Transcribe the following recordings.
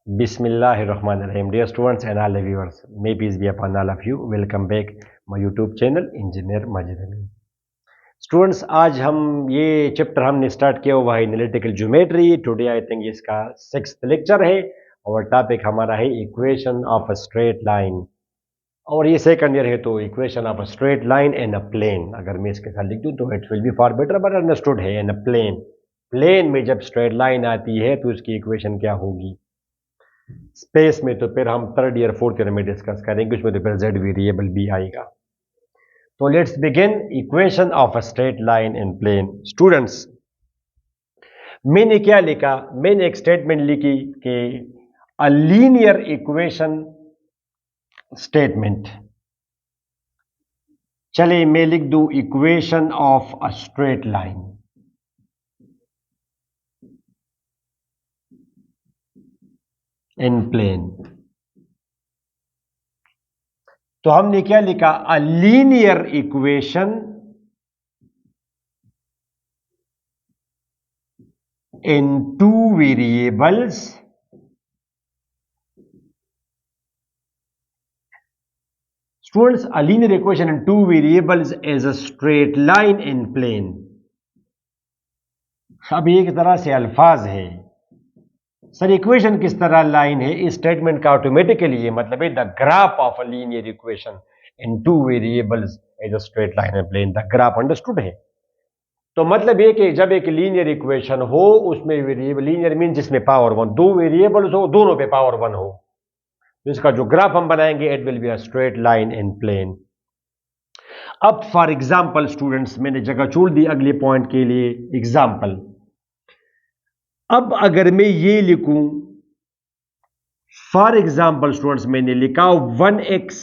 Bismillahirrahmanirrahim. Dear students and all the viewers, may peace be upon all of you. Welcome back my YouTube channel Engineer Majid Amin. Students आज हम ये chapter हमने start किया हुआ है analytical geometry. Today I think इसका 6th lecture है और टॉपिक हमारा है equation of a straight line. और ये सेकंड ईयर है तो equation of a straight line and a plane अगर मैं इसके साथ लिख दूँ तो it will be for better but understood है. एंड अ प्लेन में जब स्ट्रेट लाइन आती है तो उसकी इक्वेशन क्या होगी. स्पेस में तो फिर हम थर्ड ईयर फोर्थ ईयर में डिस्कस करेंगे, उसमें तो फिर जेड वेरिएबल भी आएगा. तो let's begin equation of a straight line in plane. Students मैंने क्या लिखा, मैंने एक स्टेटमेंट लिखी कि अ लीनियर इक्वेशन स्टेटमेंट. चलिए मैं लिख दूं equation of a straight line. In plane तो हमने क्या लिखा, a linear equation in two variables students, a linear equation in two variables is a straight line in plane. अब एक तरह से अल्फाज है सर, इक्वेशन किस तरह लाइन है. इस स्टेटमेंट का ऑटोमेटिकली ये मतलब है the graph of a linear equation in two variables is a straight line in plane. The graph understood है. तो मतलब ये कि जब एक लीनियर इक्वेशन हो उसमें वेरिएबल, लीनियर मीन जिसमें पावर वन, दो वेरिएबल्स हो दोनों पे पावर वन हो, तो इसका जो ग्राफ हम बनाएंगे it will be a straight line in plane. अब फॉर एग्जांपल स्टूडेंट्स मैंने जगह छोड़ दी अगले पॉइंट के लिए. एग्जांपल, अब अगर मैं ये लिखूं फॉर एग्जांपल स्टूडेंट्स, मैंने लिखा 1x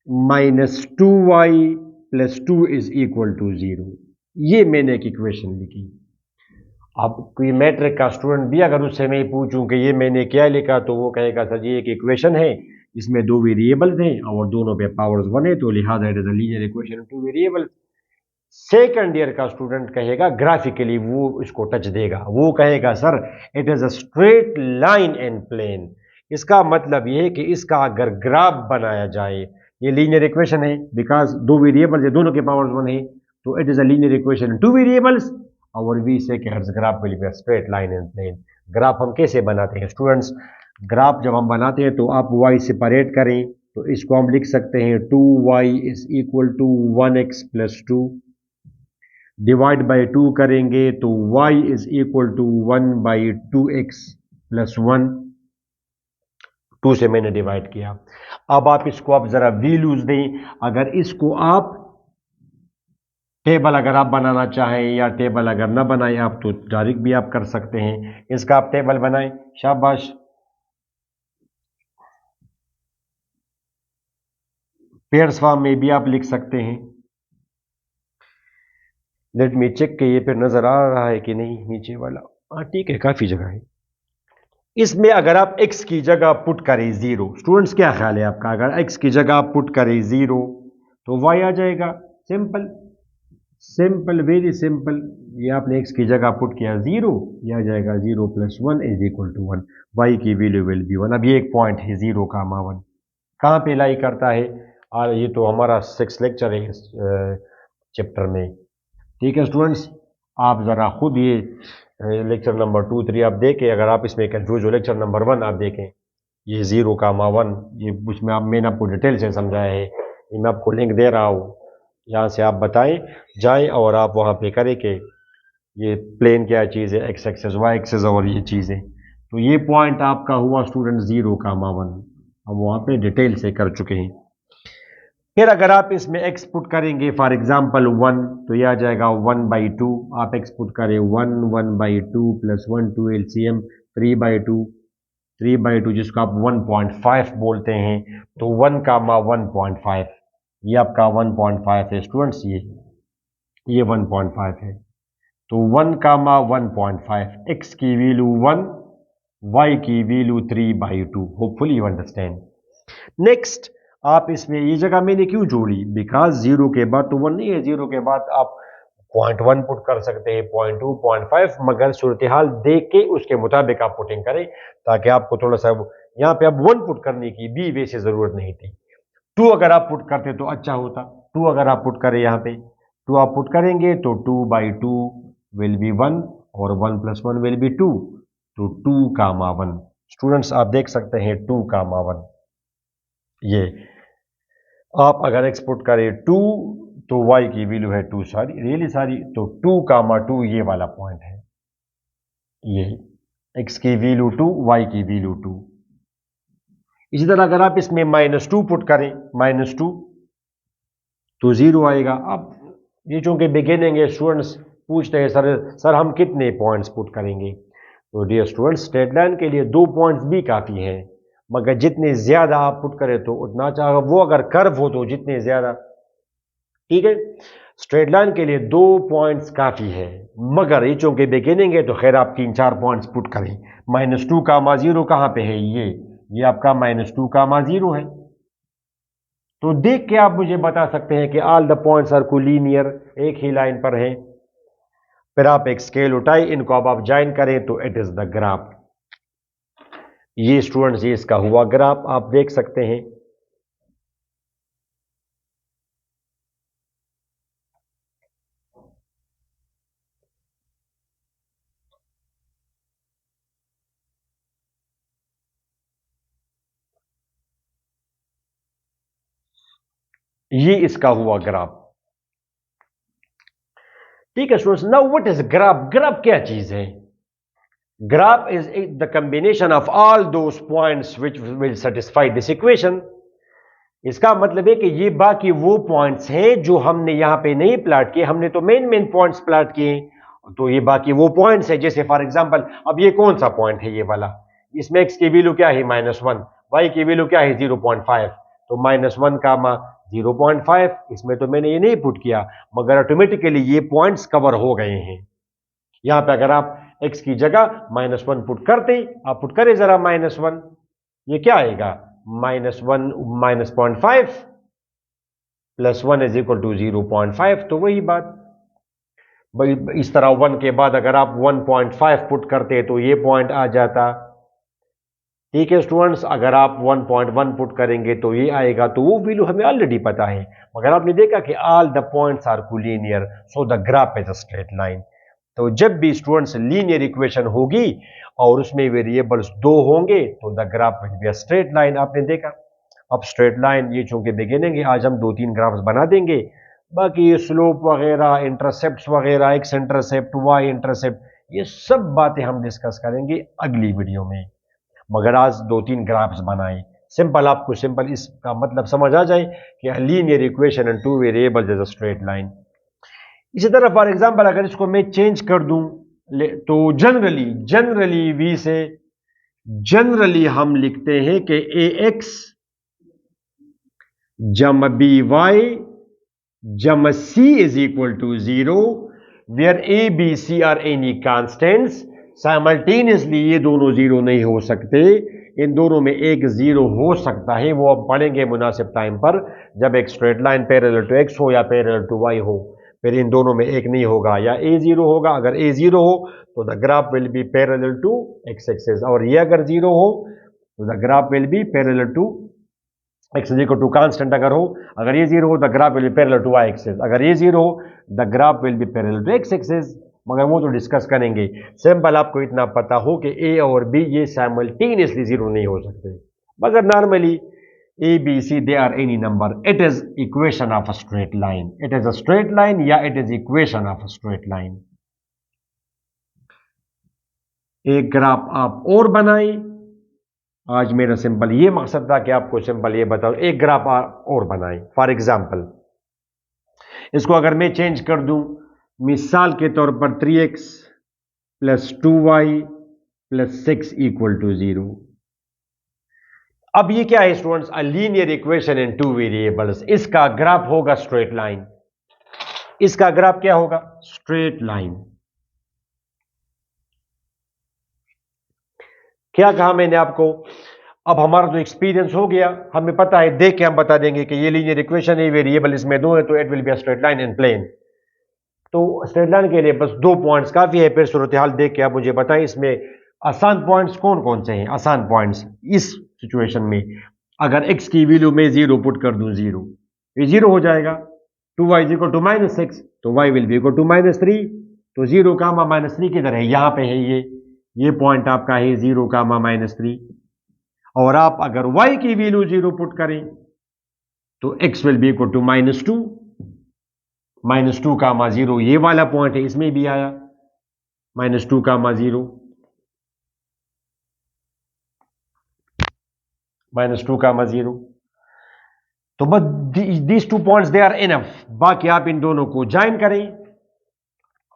minus 2y plus 2 is equal to 0. ये मैंने एक इक्वेशन लिखी. अब कोई मैट्रिक का स्टूडेंट भी अगर उससे मैं पूछूं कि ये मैंने क्या लिखा तो वो कहेगा सर ये एक इक्वेशन है इसमें दो वेरिएबल्स हैं और दोनों पे पावर्स वन है तो लिहाजा it is a linear equation two variables. Second year का स्टूडेंट कहेगा ग्राफिकली, वो इसको टच देगा, वो कहेगा sir it is a straight line in plane. इसका मतलब ये है कि इसका अगर ग्राफ बनाया जाए, ये लीनियर इक्वेशन है बिकॉज दो वेरिएबल्स है दोनों के पावर्स वन है तो it is a linear equation two variables. और we say graph will be a straight line in plane. Graph हम कैसे बनाते हैं स्टूडेंट्स, ग्राफ जब हम बनाते हैं तो आप y सेपरेट करें तो इसको हम लिख सकते हैं 2y is equal to 1x plus 2. Divide by 2 करेंगे तो y is equal to 1 by 2x plus 1. 2 से मैंने डिवाइड किया. अब आप इसको आप जरा वैल्यूज दें. अगर इसको आप टेबल अगर आप बनाना चाहें या टेबल अगर ना बनाएं आप तो डायरेक्ट भी आप कर सकते हैं. इसका आप टेबल बनाएं, शाबाश. पेयर्स फॉर्म में भी आप लिख सकते हैं. लेट मी चेक कि ये फिर नजर आ रहा है कि नहीं नीचे वाला. हाँ ठीक है, काफी जगह है. इसमें अगर आप x की जगह पुट करें 0, स्टूडेंट्स क्या ख्याल है आपका, अगर x की जगह आप पुट करें 0 तो y आ जाएगा. Simple simple very simple. ये आपने x की जगह पुट किया 0, ये आ जाएगा 0 plus 1 is equal to 1. y की वैल्यू विल बी 1. अब ये एक पॉइंट है 0 का मा 1 कहाँ पे लाई करता है. और ये तो हमारा 6 लेक्चर है इस चैप्टर में. ठीक है स्टूडेंट्स, आप ज़रा खुद ये लेक्चर नंबर 2 3 आप देखें. अगर आप इसमें कंफ्यूज हो लेक्चर नंबर 1 आप देखें, ये 0 का मा 1, ये उसमें आप मैंने आपको डिटेल से समझाया है. ये मैं आपको लिंक दे रहा हूँ, यहाँ से आप बताएं जाएं और आप वहाँ पे करें कि ये प्लेन क्या चीज़ है, एक्स एक्सेस वाई एक्सेस और ये चीज़ें. तो ये पॉइंट आपका हुआ स्टूडेंट 0 का मा 1, हम वहाँ पे डिटेल से कर चुके हैं. फिर अगर आप इसमें x पुट करेंगे फॉर एग्जांपल 1 तो यह आ जाएगा 1 बाई 2. आप x पुट करें 1 1 by 2 plus 1 2 LCM 3 by 2 3 by 2 जिसको आप 1.5 बोलते हैं. तो 1 का मा 1.5, ये आपका 1.5 है स्टूडेंट्स. ये 1.5 है. तो 1 का मा 1.5, x की वैल्यू 1, y की value 3 by 2. Hopefully you understand. Next, आप इसमें ये जगह मैंने क्यों जोड़ी, बिकॉज 0 के बाद तो 1 नहीं है, 0 के बाद आप 0.1 पुट कर सकते हैं, 0.2, 0.5, मगर सूरत हाल देख के उसके मुताबिक आप पुटिंग करें, ताकि आपको थोड़ा सा यहाँ पे अब 1 पुट करने की भी वैसे जरूरत नहीं थी। 2 अगर आप पुट करते तो अच्छा होता। 2 अगर आप पुट करें, यहाँ पे 2 आप पुट करेंगे तो 2/2 विल बी 1 और 1 + 1 विल बी 2, तो 2, 1। स्टूडेंट्स आप देख सकते हैं 2, 1, ये आप अगर एक्सपोर्ट करें 2 तो y की वैल्यू है 2 सारी, रियली सारी, तो 2, 2 ये वाला पॉइंट है, ये x की वैल्यू 2, y की वैल्यू 2। इसी तरह अगर आप इसमें -2 पुट करें, -2 तो 0 आएगा। अब ये चूंकि बिगिनिंग है, स्टूडेंट्स पूछते हैं सर हम कितने पॉइंट्स पुट करेंगे, तो डियर स्टूडेंट्स स्ट्रेट लाइन के लिए 2 पॉइंट्स भी काफ़ी हैं, मगर जितने ज़्यादा आप पुट करें तो उतना अच्छा। वो अगर कर्व हो तो जितने ज़्यादा, ठीक है। स्ट्रेट लाइन के लिए 2 पॉइंट्स काफ़ी है, मगर ये चूंकि बिगिनिंग है तो खैर आप 3-4 पॉइंट्स पुट करें। -2, 0 कहाँ पे है, ये आपका -2, 0 है। तो देख के आप मुझे बता सकते हैं कि all the points are collinear, एक ही लाइन पर हैं। फिर आप एक स्केल उठाए, इनको अब आप ज्वाइन करें तो इट इज द ग्राफ। ये स्टूडेंट्स ये इसका हुआ ग्राफ, आप देख सकते हैं। ये इसका हुआ ग्राफ, ठीक है students. Now what is graph? Graph क्या चीज है? Graph is the combination of all those points which will satisfy this equation. इसका मतलब है कि ये बाकी वो पॉइंट्स हैं जो हमने यहां पे नहीं प्लाट किए, हमने तो मेन मेन पॉइंट्स प्लाट किए, तो ये बाकी वो पॉइंट्स हैं। जैसे फॉर एग्जांपल अब ये कौन सा पॉइंट है, ये वाला, इसमें x की वैल्यू क्या है -1, y की वैल्यू क्या है 0.5, तो -1 का 0.5, इसमें तो मैंने ये नहीं पुट किया, मगर ऑटोमेटिकली ये पॉइंट्स कवर हो गए हैं। यहां पे अगर आप x की जगह -1 पुट करते, आप पुट करें जरा -1, ये क्या आएगा, -1 -0.5 + 1 = 0.5, तो वही बात। इस तरह 1 के बाद अगर आप 1.5 पुट करते तो ये पॉइंट आ जाता, ठीक है स्टूडेंट्स। अगर आप 1.1 पुट करेंगे तो ये आएगा, तो वो वैल्यू हमें ऑलरेडी पता है, मगर आपने देखा कि all the points are collinear, so the graph is a straight line. तो जब भी स्टूडेंट्स लीनियर इक्वेशन होगी और उसमें वेरिएबल्स 2 होंगे तो the graph will be a straight line, आपने देखा। अब स्ट्रेट लाइन ये चूंकि बिगिनिंग है, आज हम 2-3 ग्राफ्स बना देंगे, बाकी ये स्लोप वगैरह, इंटरसेप्ट वगैरह, एक्स इंटरसेप्ट, वाई इंटरसेप्ट, ये सब बातें हम डिस्कस करेंगे अगली वीडियो में। मगर आज 2-3 ग्राफ्स बनाए, सिंपल, आपको सिंपल इसका मतलब समझ आ जाए कि linear equation and 2 variables is a straight line. इसी तरह फॉर एग्जांपल अगर इसको मैं चेंज कर दूं, तो generally generally we say generally हम लिखते हैं कि ए एक्स जम बी वाई जम C is equal to 0, where A B C are any constants. Simultaneously ये दोनों 0 नहीं हो सकते, इन दोनों में एक 0 हो सकता है, वो अब पढ़ेंगे मुनासिब टाइम पर, जब एक straight line parallel to x हो या पैरेलल टू वाई हो। फिर इन दोनों में एक नहीं होगा, या ए 0 होगा। अगर ए 0 हो तो the graph will be parallel to x axis, और ये अगर 0 हो तो the graph will be parallel to x is equal to constant अगर हो। अगर ये 0 हो the graph will be parallel to y axis, अगर ये 0 हो the graph will be parallel to x axis, मगर वो तो डिस्कस करेंगे। सिंपल आपको इतना पता हो कि ए और बी ये साइमल्टेनियसली 0 नहीं हो सकते, मगर normally A B C they are any number, it is equation of a straight line, it is a straight line या it is equation of a straight line. एक ग्राफ आप और बनाए, आज मेरा सिंपल ये मकसद था कि आपको सिंपल ये बताओ, एक ग्राफ और बनाए। फॉर एग्जांपल इसको अगर मैं चेंज कर दूं, मिसाल के तौर पर 3x + 2y + 6 = 0। अब ये क्या है स्टूडेंट्स, अ लीनियर इक्वेशन इन 2 वेरिएबल्स, इसका ग्राफ होगा स्ट्रेट लाइन। इसका ग्राफ क्या होगा, स्ट्रेट लाइन। क्या कहा मैंने आपको, अब हमारा जो एक्सपीरियंस हो गया, हमें पता है, देख के हम बता देंगे कि ये लीनियर इक्वेशन है, वेरिएबल इसमें 2 है, तो it will be a straight line in plane. तो स्ट्रेट लाइन के लिए बस 2 पॉइंट्स काफी है। फिर सूरत हाल देख के आप मुझे बताएं इसमें आसान पॉइंट्स कौन कौन से हैं। आसान पॉइंट्स इस सिचुएशन में, अगर x की वैल्यू में 0 पुट कर दूं, 0, ये 0 हो जाएगा। 2y इज इक्वल टू -6, तो y will be equal to -3। तो 0 कामा -3 किधर है, यहां पे है, ये पॉइंट आपका है 0 कामा -3। और आप अगर y की वैल्यू 0 पुट करें तो x will be equal to -2, -2 comma 0, ये वाला पॉइंट है, इसमें भी आया -2 कामा 0, -2 कामा 0। तो बस these 2 points they are enough. बाकी आप इन दोनों को ज्वाइन करें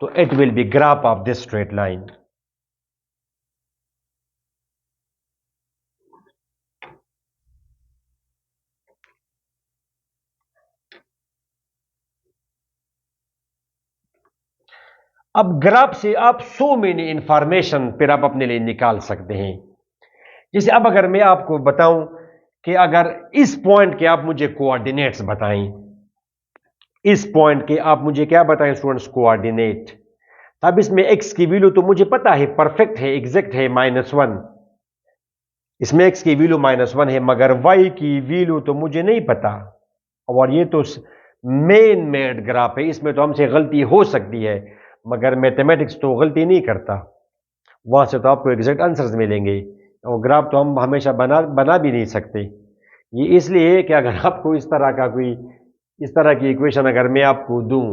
तो it will be graph of this straight line. अब ग्राफ से आप सो मेनी इंफॉर्मेशन फिर आप अपने लिए निकाल सकते हैं। जैसे अब अगर मैं आपको बताऊं कि अगर इस पॉइंट के आप मुझे कोऑर्डिनेट्स बताएं, इस पॉइंट के आप मुझे क्या बताएं स्टूडेंट्स, कोऑर्डिनेट। अब इसमें x की वैल्यू तो मुझे पता है, परफेक्ट है, एग्जैक्ट है, -1। इसमें x की वैल्यू -1 है, मगर y की वैल्यू तो मुझे नहीं पता। और ये तो मेन मेड ग्राफ है, इसमें तो हमसे गलती हो सकती है, मगर मैथमेटिक्स तो गलती नहीं करता। वहां से तो आपको एग्जैक्ट आंसर्स मिलेंगे, और ग्राफ तो हम हमेशा बना भी नहीं सकते। ये इसलिए कि अगर आपको इस तरह का कोई, इस तरह की इक्वेशन अगर मैं आपको दूं,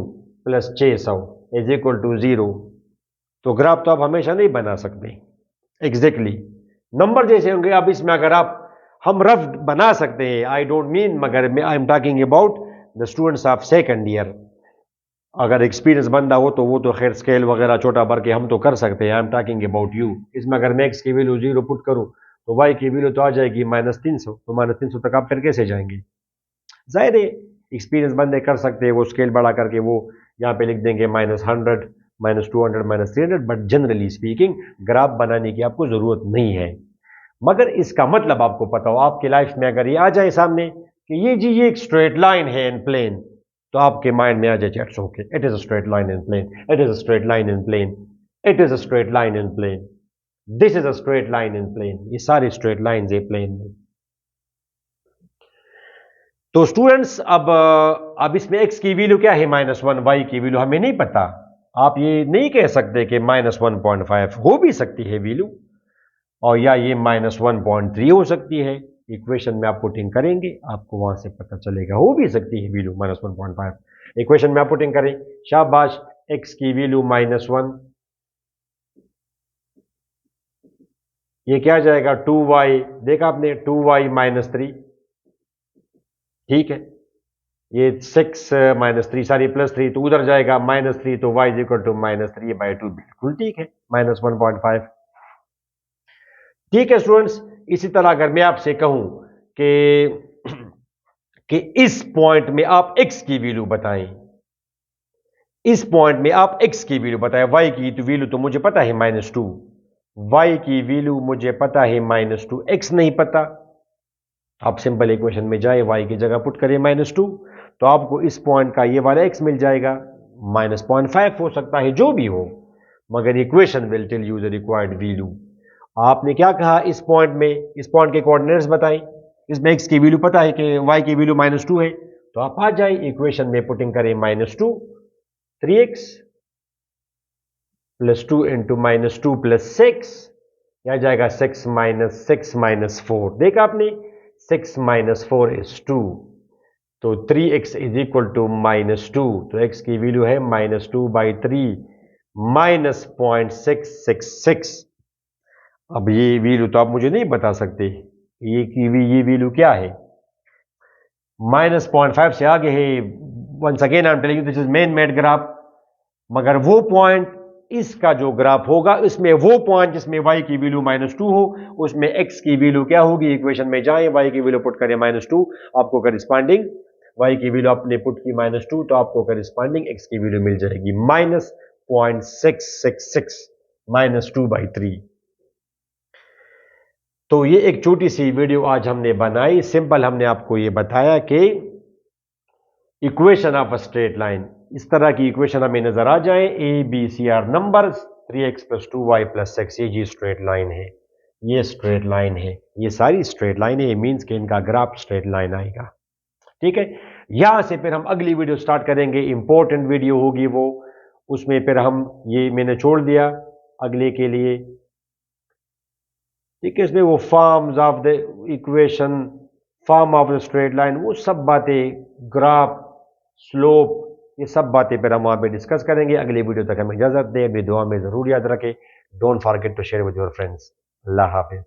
+600 इज इक्वल टू 0, तो ग्राफ तो आप हमेशा नहीं बना सकते एग्जैक्टली। नंबर जैसे होंगे, अब इसमें अगर आप, हम रफ बना सकते हैं, आई डोंट मीन, मगर I am talking about the students of second year. अगर एक्सपीरियंस बंदा हो तो वो तो खैर स्केल वगैरह छोटा भर के हम तो कर सकते हैं। I am talking about you. इसमें अगर मैं एक्स की वैल्यू 0 पुट करूं तो वाई की वैल्यू तो आ जाएगी -300, तो -300 तक आप फिर कैसे जाएंगे। जाहिर है एक्सपीरियंस बंदे कर सकते हैं, वो स्केल बड़ा करके वो यहाँ पे लिख देंगे -100, -200, -300, बट जनरली स्पीकिंग ग्राफ बनाने की आपको जरूरत नहीं है। मगर इसका मतलब आपको पता हो, आपकी लाइफ में अगर ये आ जाए सामने कि ये जी ये एक स्ट्रेट लाइन है इन प्लेन, तो आपके माइंड में आ जाए it's okay, it is a straight line in plane, it is a straight line in plane, it is a straight line in plane, this is a straight line in plane. ये सारी straight line है plane में। तो students अब इसमें x की value क्या है, -1, y की वैल्यू हमें नहीं पता। आप ये नहीं कह सकते कि -1.5 हो भी सकती है वैल्यू, और या ये -1.3 हो सकती है। इक्वेशन में आप पुटिंग करेंगे, आपको वहां से पता चलेगा, हो भी सकती है वैल्यू -1.5। इक्वेशन में आप पुटिंग करें, शाबाश, x की वैल्यू -1, ये क्या जाएगा 2y, देखा आपने 2y -3, ठीक है। ये 6 -3 सारी +3, तो उधर जाएगा -3, तो y इज इक्वल टू -3/2, बिल्कुल ठीक है, -1.5। ठीक है स्टूडेंट्स, इसी तरह अगर मैं आपसे कहूं कि इस पॉइंट में आप x की वैल्यू बताएं, इस पॉइंट में आप x की वैल्यू बताएं, y की तो वैल्यू तो मुझे पता है -2, y की वैल्यू मुझे पता है -2, x नहीं पता। आप सिंपल इक्वेशन में जाए, y की जगह पुट करें -2, तो आपको इस पॉइंट का ये वाला x मिल जाएगा, -0.5 हो सकता है, जो भी हो, मगर equation will tell you the required value. आपने क्या कहा, इस पॉइंट में, इस पॉइंट के कोऑर्डिनेट्स बताएं, इसमें x की वैल्यू पता है कि y की वैल्यू -2 है, तो आप आ जाए इक्वेशन में पुटिंग करें -2, 3x + 2 इंटू -2 + 6, यह जाएगा 6 - 4, देखा आपने, 6 - 4 is 2, तो 3x इज इक्वल टू -2, तो x की वैल्यू है -2/3 -0.666। अब ये वैल्यू तो आप मुझे नहीं बता सकते, ये वैल्यू क्या है, -0.5 से आगे है। Once again I am telling you this is man made graph, मगर वो पॉइंट, इसका जो ग्राफ होगा, इसमें वो पॉइंट जिसमें y की वैल्यू -2 हो, उसमें x की वैल्यू क्या होगी, इक्वेशन में जाएं, y की वैल्यू पुट करें -2, आपको करिस्पॉन्डिंग y की वैल्यू आपने पुट की -2, तो आपको करिस्पॉन्डिंग x की वैल्यू मिल जाएगी -0.666 -2/3। तो ये एक छोटी सी वीडियो आज हमने बनाई, सिंपल हमने आपको ये बताया कि equation of a straight line, इस तरह की इक्वेशन हमें नजर आ जाए, A B C are numbers, 3x + 2y + 6, ये जी स्ट्रेट लाइन है, ये स्ट्रेट लाइन है, ये सारी स्ट्रेट लाइन है, मीन्स कि इनका ग्राफ स्ट्रेट लाइन आएगा। ठीक है, यहां से फिर हम अगली वीडियो स्टार्ट करेंगे, इंपॉर्टेंट वीडियो होगी वो, उसमें फिर हम, ये मैंने छोड़ दिया अगले के लिए। ठीक है, इसमें वो forms of the equation, form of the straight line, वो सब बातें, ग्राफ, स्लोप, ये सब बातें फिर हम वहां पे डिस्कस करेंगे। अगली वीडियो तक हमें इजाजत दें, अपनी दुआ में जरूर याद रखें। Don't forget to share with your friends. अल्लाह हाफिज।